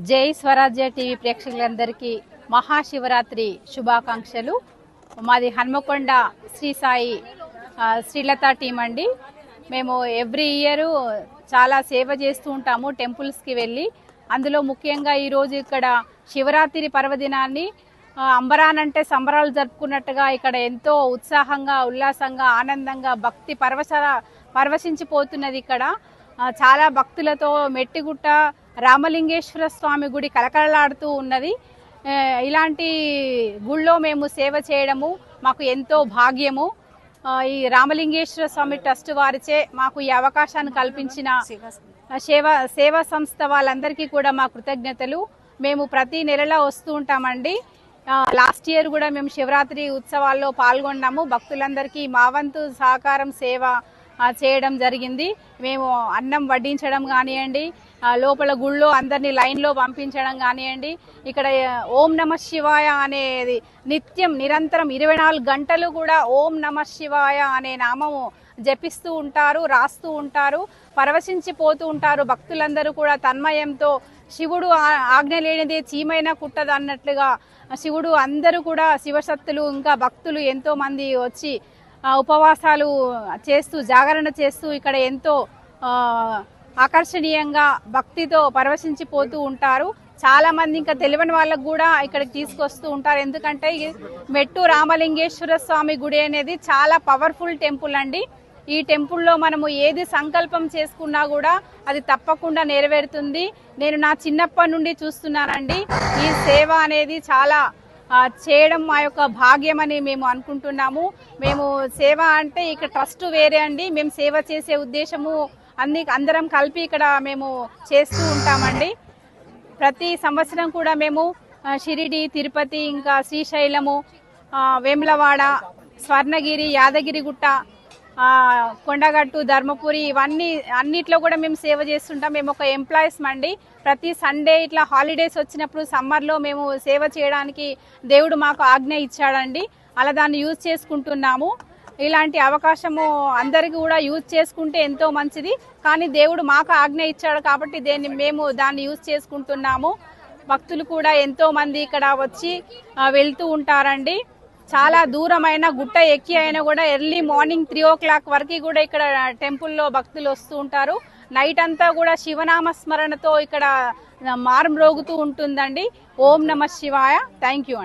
జై స్వరాజ్య టీవీ ప్రేక్షకులందరికీ మహాశివరాత్రి శుభాకాంక్షలు. మాది హన్మకొండ శ్రీ సాయి శ్రీలత టీం అండి. మేము ఎవ్రీ ఇయర్ చాలా సేవ చేస్తూ ఉంటాము టెంపుల్స్కి వెళ్ళి. అందులో ముఖ్యంగా ఈరోజు ఇక్కడ శివరాత్రి పర్వదినాన్ని అంబరానంటే సంబరాలు జరుపుకున్నట్టుగా ఇక్కడ ఎంతో ఉత్సాహంగా, ఉల్లాసంగా, ఆనందంగా భక్తి పరవశించిపోతున్నది. ఇక్కడ చాలా భక్తులతో మెట్టిగుట్ట రామలింగేశ్వర స్వామి గుడి కలకలలాడుతూ ఉన్నది. ఇలాంటి గుళ్ళో మేము సేవ చేయడము మాకు ఎంతో భాగ్యము. ఈ రామలింగేశ్వర స్వామి ట్రస్ట్ వారిచే మాకు ఈ అవకాశాన్ని కల్పించిన సేవా సంస్థ వాళ్ళందరికీ కూడా మా కృతజ్ఞతలు. మేము ప్రతి నెలలో వస్తూ ఉంటామండి. లాస్ట్ ఇయర్ కూడా మేము శివరాత్రి ఉత్సవాల్లో పాల్గొన్నాము. భక్తులందరికీ మా వంతు సహకారం సేవ చేయడం జరిగింది. మేము అన్నం వడ్డించడం కానివ్వండి, లోపల గుళ్ళో అందరినీ లైన్లో పంపించడం కానివ్వండి, ఇక్కడ ఓం నమ శివాయ అనేది నిత్యం నిరంతరం 24 గంటలు కూడా ఓం నమ శివాయ అనే నామము జపిస్తూ ఉంటారు, రాస్తూ ఉంటారు, పరవశించిపోతూ ఉంటారు. భక్తులందరూ కూడా తన్మయంతో శివుడు ఆజ్ఞ లేనిదే చీమైనా కుట్టదు అన్నట్లుగా శివుడు అందరూ కూడా శివశక్తులు ఇంకా భక్తులు ఎంతో మంది వచ్చి ఉపవాసాలు చేస్తూ జాగరణ చేస్తూ ఇక్కడ ఎంతో ఆకర్షణీయంగా భక్తితో పరవశించిపోతూ ఉంటారు. చాలా మంది ఇంకా తెలియని వాళ్ళకు కూడా ఇక్కడికి తీసుకొస్తూ ఉంటారు. ఎందుకంటే మెట్టు రామలింగేశ్వర స్వామి గుడి అనేది చాలా పవర్ఫుల్ టెంపుల్ అండి. ఈ టెంపుల్లో మనము ఏది సంకల్పం చేసుకున్నా కూడా అది తప్పకుండా నెరవేరుతుంది. నేను నా చిన్నప్పటి నుండి చూస్తున్నానండి. ఈ సేవ అనేది చాలా చేయడం మా యొక్క భాగ్యం అని మేము అనుకుంటున్నాము. మేము సేవ అంటే ఇక్కడ ట్రస్ట్ వేరే అండి. మేము సేవ చేసే ఉద్దేశము అందరం కలిపి ఇక్కడ మేము చేస్తూ ఉంటామండి. ప్రతి సంవత్సరం కూడా మేము షిరిడి, తిరుపతి, ఇంకా శ్రీశైలము, వేములవాడ, స్వర్ణగిరి, యాదగిరిగుట్ట, కొండగట్టు, ధర్మపురి అన్నిట్లో కూడా మేము సేవ చేస్తుంటాం. మేము ఒక ఎంప్లాయీస్ అండి. ప్రతి సండే ఇట్లా హాలిడేస్ వచ్చినప్పుడు సమ్మర్లో మేము సేవ చేయడానికి దేవుడు మాకు ఆజ్ఞ ఇచ్చాడండి. అలా దాన్ని యూజ్ చేసుకుంటున్నాము. ఇలాంటి అవకాశము అందరికీ కూడా యూజ్ చేసుకుంటే ఎంతో మంచిది. కానీ దేవుడు మాకు ఆజ్ఞ ఇచ్చాడు కాబట్టి మేము దాన్ని యూజ్ చేసుకుంటున్నాము. భక్తులు కూడా ఎంతో మంది ఇక్కడ వచ్చి వెళ్తూ ఉంటారండి. చాలా దూరమైన గుట్ట ఎక్కి అయినా కూడా ఎర్లీ మార్నింగ్ 3 o'clock వరకు కూడా ఇక్కడ టెంపుల్లో భక్తులు వస్తూ ఉంటారు. నైట్ అంతా కూడా శివనామ స్మరణతో ఇక్కడ మారుమ్రోగుతూ ఉంటుందండి. ఓం నమ శివాయ. థ్యాంక్ యూ అండి.